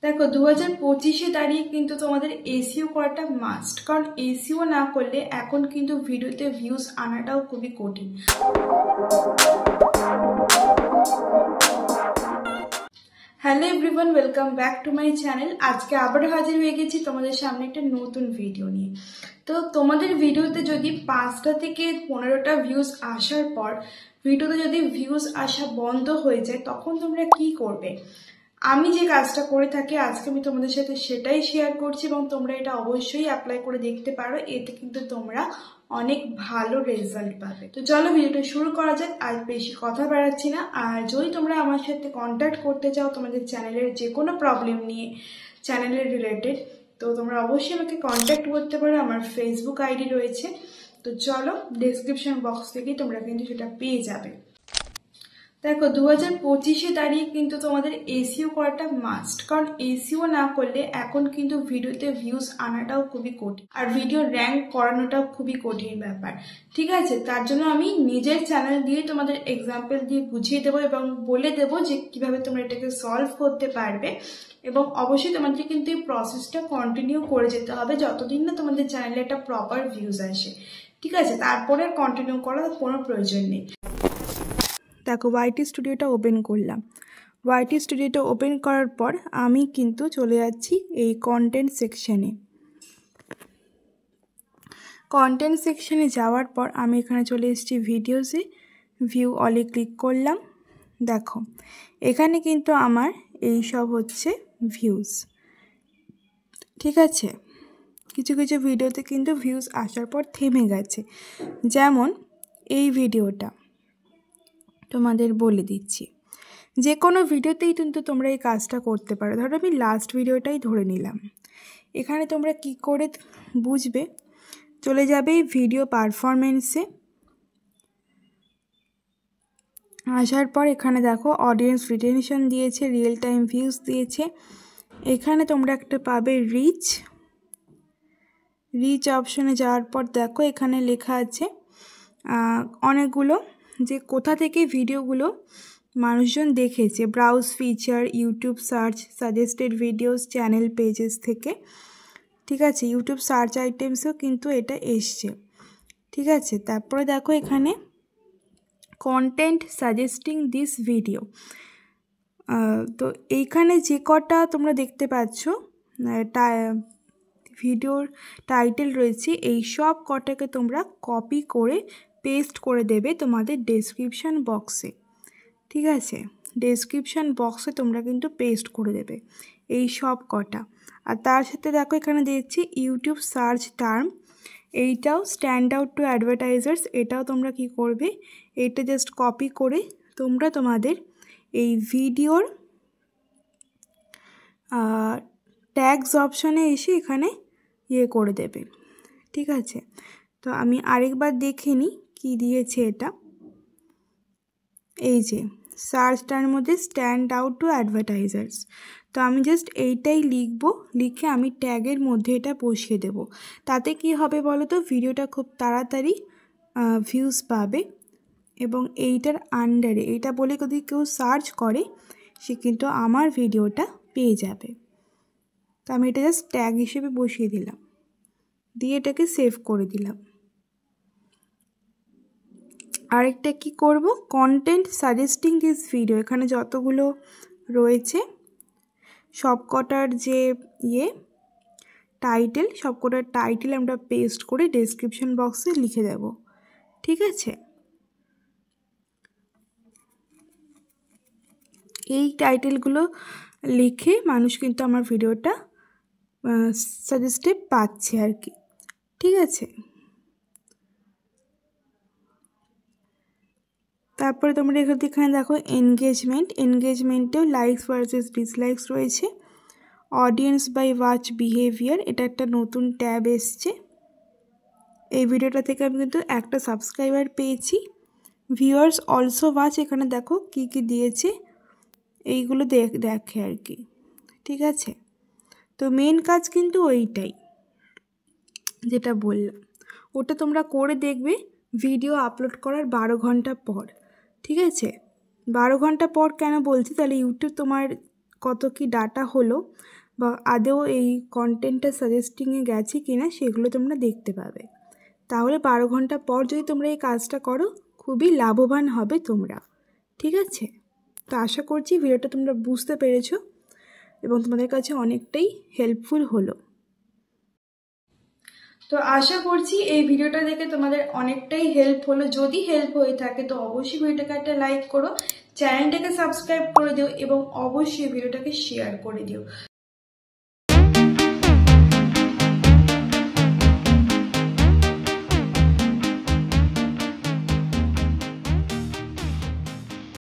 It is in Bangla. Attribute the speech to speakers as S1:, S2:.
S1: দেখো 2025-এ দাঁড়িয়ে কিন্তু তোমাদের এসইও করাটা মাস্ট, কারণ এসইও না করলে এখন কিন্তু ভিডিওতে ভিউজ আনাটাও খুবই কঠিন। Hello everyone, welcome back to my channel. আজকে আবারও হাজির হয়ে গেছি তোমাদের সামনে একটা নতুন ভিডিও নিয়ে। তো তোমাদের ভিডিওতে যদি 5টা থেকে 15টা ভিউজ আসার পর ভিডিওতে যদি ভিউজ আসা বন্ধ হয়ে যায়, তখন তোমরা কি করবে? আমি যে কাজটা করে থাকি আজকে আমি তোমাদের সাথে সেটাই শেয়ার করছি, এবং তোমরা এটা অবশ্যই অ্যাপ্লাই করে দেখতে পারো। এতে কিন্তু তোমরা অনেক ভালো রেজাল্ট পাবে। তো চলো ভিডিওটা শুরু করা যাক। আর বেশি কথা বাড়াচ্ছি না। আর যদি তোমরা আমার সাথে কন্ট্যাক্ট করতে চাও তোমাদের চ্যানেলের যে কোনো প্রবলেম নিয়ে, চ্যানেলের রিলেটেড, তো তোমরা অবশ্যই আমাকে কন্ট্যাক্ট করতে পারো। আমার ফেসবুক আইডি রয়েছে, তো চলো ডেসক্রিপশন বক্স থেকেই তোমরা কিন্তু সেটা পেয়ে যাবে। দেখো 2025-এ দাঁড়িয়ে কিন্তু তোমাদের এসইও করাটা মাস্ট, কারণ এসইও না করলে এখন কিন্তু ভিডিওতে ভিউজ আনাটাও খুবই কঠিন, আর ভিডিও র্যাঙ্ক করানোটাও খুবই কঠিন ব্যাপার। ঠিক আছে, তার জন্য আমি নিজের চ্যানেল দিয়ে তোমাদের এক্সাম্পল দিয়ে বুঝিয়ে দেবো এবং বলে দেবো যে কিভাবে তোমরা এটাকে সলভ করতে পারবে। এবং অবশ্যই তোমাদের কিন্তু এই প্রসেসটা কন্টিনিউ করে যেতে হবে যতদিন না তোমাদের চ্যানেলে একটা প্রপার ভিউজ আসে। ঠিক আছে, তারপরে কন্টিনিউ করার কোনো প্রয়োজন নেই। দেখো ওয়াইটি স্টুডিওটা ওপেন করলাম। ওয়াইটি স্টুডিওটা ওপেন করার পর আমি কিন্তু চলে যাচ্ছি এই কন্টেন্ট সেকশানে। কন্টেন্ট সেকশানে যাওয়ার পর আমি এখানে চলে এসেছি ভিডিওসে, ভিউ অলে ক্লিক করলাম। দেখো এখানে কিন্তু আমার এই সব হচ্ছে ভিউজ। ঠিক আছে, কিছু কিছু ভিডিওতে কিন্তু ভিউজ আসার পর থেমে গেছে, যেমন এই ভিডিওটা তোমাদের বলে দিচ্ছি। যে কোনো ভিডিওতেই কিন্তু তোমরা এই কাজটা করতে পারো। ধরো আমি লাস্ট ভিডিওটাই ধরে নিলাম। এখানে তোমরা কি করে বুঝবে? চলে যাবে ভিডিও পারফরমেন্সে। আসার পর এখানে দেখো অডিয়েন্স রিটেনশন দিয়েছে, রিয়েল টাইম ভিউজ দিয়েছে। এখানে তোমরা একটা পাবে রিচ। রিচ অপশনে যাওয়ার পর দেখো এখানে লেখা আছে অনেকগুলো যে কোথা থেকে ভিডিওগুলো মানুষজন দেখেছে। Browse feature, YouTube search, suggested videos, channel pages থেকে। ঠিক আছে, ইউটিউব সার্চ আইটেমসেও কিন্তু এটা এসছে। ঠিক আছে, তারপরে দেখো এখানে কন্টেন্ট সাজেস্টিং দিস ভিডিও। তো এইখানে যে কটা তোমরা দেখতে পাচ্ছ ভিডিওর টাইটেল রয়েছে, এই সব কটাকে তোমরা কপি করে পেস্ট করে দেবে তোমাদের ডেসক্রিপশন বক্সে। ঠিক আছে, ডেসক্রিপশন বক্সে তোমরা কিন্তু পেস্ট করে দেবে এই সব কটা। আর তার সাথে দেখো এখানে দিয়েছি ইউটিউব সার্চ টার্ম, এইটাও স্ট্যান্ড আউট টু অ্যাডভার্টাইজার্স। এটাও তোমরা কি করবে, এইটা জাস্ট কপি করে তোমরা তোমাদের এই ভিডিওর ট্যাগস অপশনে এসে এখানে করে দেবে। ঠিক আছে, তো আমি আরেকবার দেখে নিই কী দিয়েছে এটা। এই যে সার্চটার মধ্যে স্ট্যান্ড আউট টু অ্যাডভার্টাইজার্স, তো আমি জাস্ট এইটাই লিখবো, লিখে আমি ট্যাগের মধ্যে এটা বসিয়ে দেব। তাতে কি হবে বলো তো, ভিডিওটা খুব তাড়াতাড়ি ভিউজ পাবে। এবং এইটার আন্ডারে এইটা বলে যদি কেউ সার্চ করে, সে কিন্তু আমার ভিডিওটা পেয়ে যাবে। তো আমি এটা জাস্ট ট্যাগ হিসেবে বসিয়ে দিলাম, দিয়ে এটাকে সেভ করে দিলাম। আরেকটা কি করব, কন্টেন্ট সাজেস্টিং দিস ভিডিও, এখানে যতগুলো রয়েছে সবকটার যে টাইটেল, সবকটার টাইটেল আমরা পেস্ট করে ডেসক্রিপশন বক্সে লিখে দেব। ঠিক আছে, এই টাইটেলগুলো লিখে মানুষ কিন্তু আমার ভিডিওটা সাজেস্টে পাচ্ছে আর কি। ঠিক আছে, তারপরে তোমরা এখানে দেখো এনগেজমেন্টেও লাইকস ভার্সেস ডিসলাইকস রয়েছে। অডিয়েন্স বাই ওয়াচ বিহেভিয়ার, এটা একটা নতুন ট্যাব এসছে। এই ভিডিওটা থেকে আমি কিন্তু একটা সাবস্ক্রাইবার পেয়েছি। ভিউয়ার্স অলসো ওয়াচ, এখানে দেখো কি কি দিয়েছে, এইগুলো দেখে আর কি। ঠিক আছে, তো মেন কাজ কিন্তু ওইটাই যেটা বললাম, ওটা তোমরা করে দেখবে ভিডিও আপলোড করার 12 ঘন্টা পর। ঠিক আছে, 12 ঘন্টা পর কেন বলছি, তাহলে ইউটিউব তোমার কত কি ডাটা হলো বা আদৌ এই কন্টেন্টটা সাজেস্টিংয়ে গেছে কিনা সেগুলো তোমরা দেখতে পাবে। তাহলে 12 ঘন্টা পর যদি তোমরা এই কাজটা করো খুবই লাভবান হবে তোমরা। ঠিক আছে, তো আশা করছি ভিডিওটা তোমরা বুঝতে পেরেছো এবং তোমাদের কাছে অনেকটাই হেল্পফুল হলো। তো আশা করছি এই ভিডিওটা দেখে তোমাদের অনেকটাই হেল্প হলো। যদি হেল্প হয়ে থাকে তো অবশ্যই ভিডিওটাকে একটা লাইক করো, চ্যানেলটাকে সাবস্ক্রাইব করে দিও এবং অবশ্যই ভিডিওটাকে শেয়ার করে দিও।